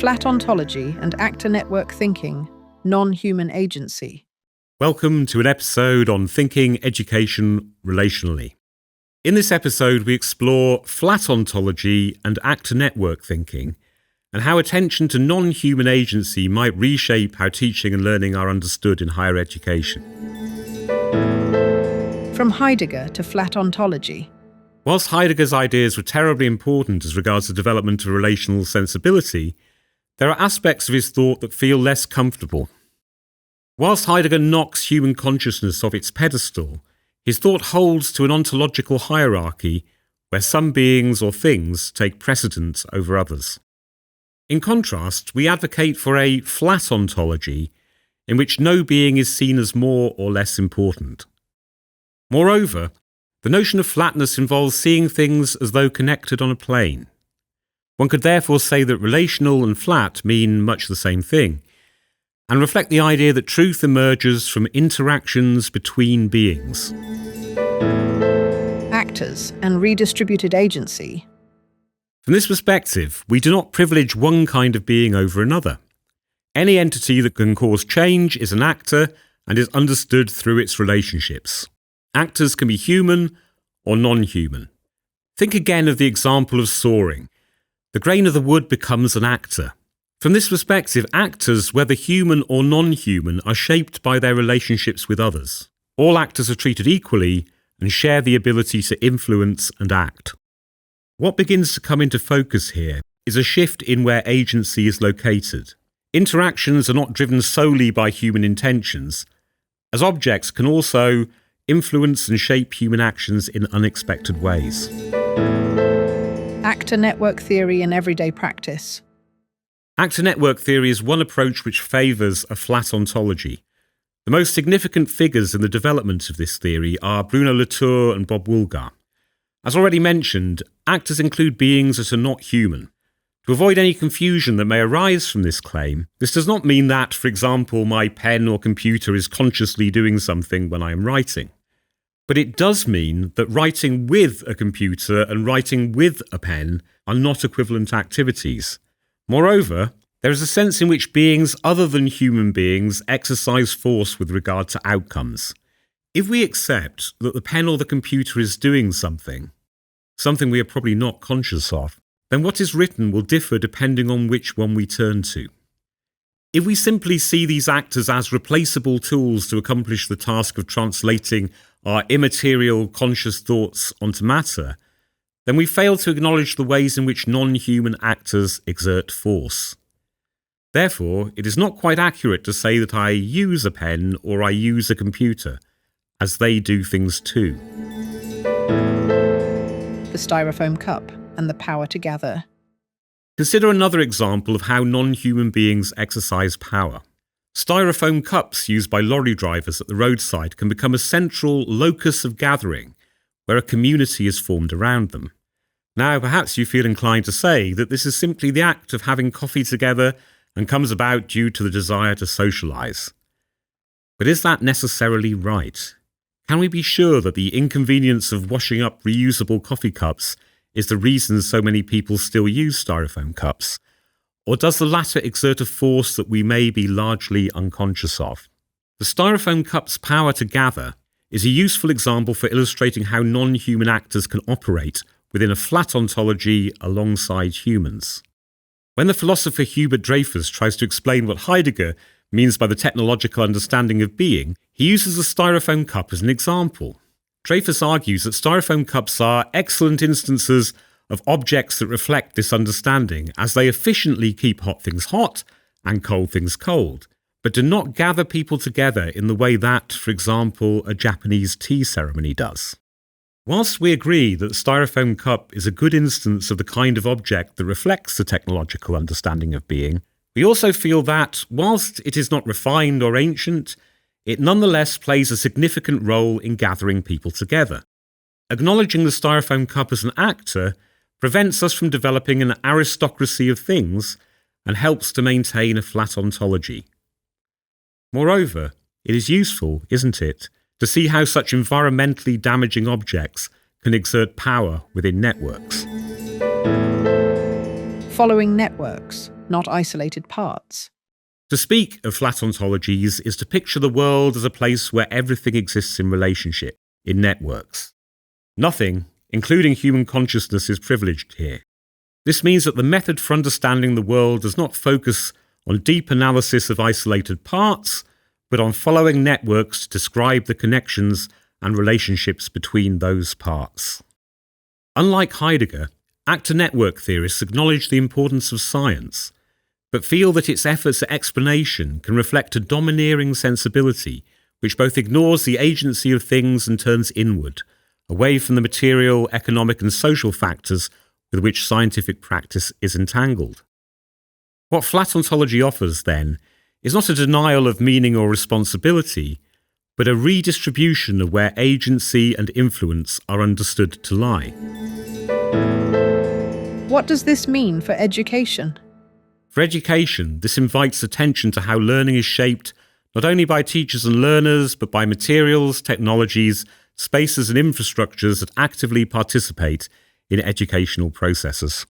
Flat Ontology and Actor Network Thinking, Non-Human Agency. Welcome to an episode on thinking education relationally. In this episode, we explore flat ontology and actor network thinking, and how attention to non-human agency might reshape how teaching and learning are understood in higher education. From Heidegger to flat ontology. Whilst Heidegger's ideas were terribly important as regards the development of relational sensibility, there are aspects of his thought that feel less comfortable. Whilst Heidegger knocks human consciousness off its pedestal, his thought holds to an ontological hierarchy where some beings or things take precedence over others. In contrast, we advocate for a flat ontology in which no being is seen as more or less important. Moreover, the notion of flatness involves seeing things as though connected on a plane. One could therefore say that relational and flat mean much the same thing, and reflect the idea that truth emerges from interactions between beings. Actors and redistributed agency. From this perspective, we do not privilege one kind of being over another. Any entity that can cause change is an actor and is understood through its relationships. Actors can be human or non-human. Think again of the example of soaring. The grain of the wood becomes an actor. From this perspective, actors, whether human or non-human, are shaped by their relationships with others. All actors are treated equally and share the ability to influence and act. What begins to come into focus here is a shift in where agency is located. Interactions are not driven solely by human intentions, as objects can also influence and shape human actions in unexpected ways. Actor network theory in everyday practice. Actor network theory is one approach which favours a flat ontology. The most significant figures in the development of this theory are Bruno Latour and Bob Woolgar. As already mentioned, actors include beings that are not human. To avoid any confusion that may arise from this claim, this does not mean that, for example, my pen or computer is consciously doing something when I am writing. But it does mean that writing with a computer and writing with a pen are not equivalent activities. Moreover, there is a sense in which beings other than human beings exercise force with regard to outcomes. If we accept that the pen or the computer is doing something we are probably not conscious of, then what is written will differ depending on which one we turn to. If we simply see these actors as replaceable tools to accomplish the task of translating our immaterial conscious thoughts onto matter, then we fail to acknowledge the ways in which non-human actors exert force. Therefore, it is not quite accurate to say that I use a pen or I use a computer, as they do things too. The Styrofoam cup and the power to gather. Consider another example of how non-human beings exercise power. Styrofoam cups used by lorry drivers at the roadside can become a central locus of gathering where a community is formed around them. Now, perhaps you feel inclined to say that this is simply the act of having coffee together and comes about due to the desire to socialise. But is that necessarily right? Can we be sure that the inconvenience of washing up reusable coffee cups is the reason so many people still use styrofoam cups? Or does the latter exert a force that we may be largely unconscious of? The styrofoam cup's power to gather is a useful example for illustrating how non-human actors can operate within a flat ontology alongside humans. When the philosopher Hubert Dreyfus tries to explain what Heidegger means by the technological understanding of being, he uses the styrofoam cup as an example. Dreyfus argues that styrofoam cups are excellent instances of objects that reflect this understanding, as they efficiently keep hot things hot and cold things cold, but do not gather people together in the way that, for example, a Japanese tea ceremony does. Whilst we agree that the styrofoam cup is a good instance of the kind of object that reflects the technological understanding of being, we also feel that, whilst it is not refined or ancient, it nonetheless plays a significant role in gathering people together. Acknowledging the styrofoam cup as an actor prevents us from developing an aristocracy of things and helps to maintain a flat ontology. Moreover, it is useful, isn't it, to see how such environmentally damaging objects can exert power within networks. Following networks. not isolated parts. To speak of flat ontologies is to picture the world as a place where everything exists in relationship, in networks. Nothing, including human consciousness, is privileged here. This means that the method for understanding the world does not focus on deep analysis of isolated parts, but on following networks to describe the connections and relationships between those parts. Unlike Heidegger, actor-network theorists acknowledge the importance of science, but feel that its efforts at explanation can reflect a domineering sensibility which both ignores the agency of things and turns inward, away from the material, economic and social factors with which scientific practice is entangled. What flat ontology offers, then, is not a denial of meaning or responsibility, but a redistribution of where agency and influence are understood to lie. What does this mean for education? For education, this invites attention to how learning is shaped not only by teachers and learners, but by materials, technologies, spaces and infrastructures that actively participate in educational processes.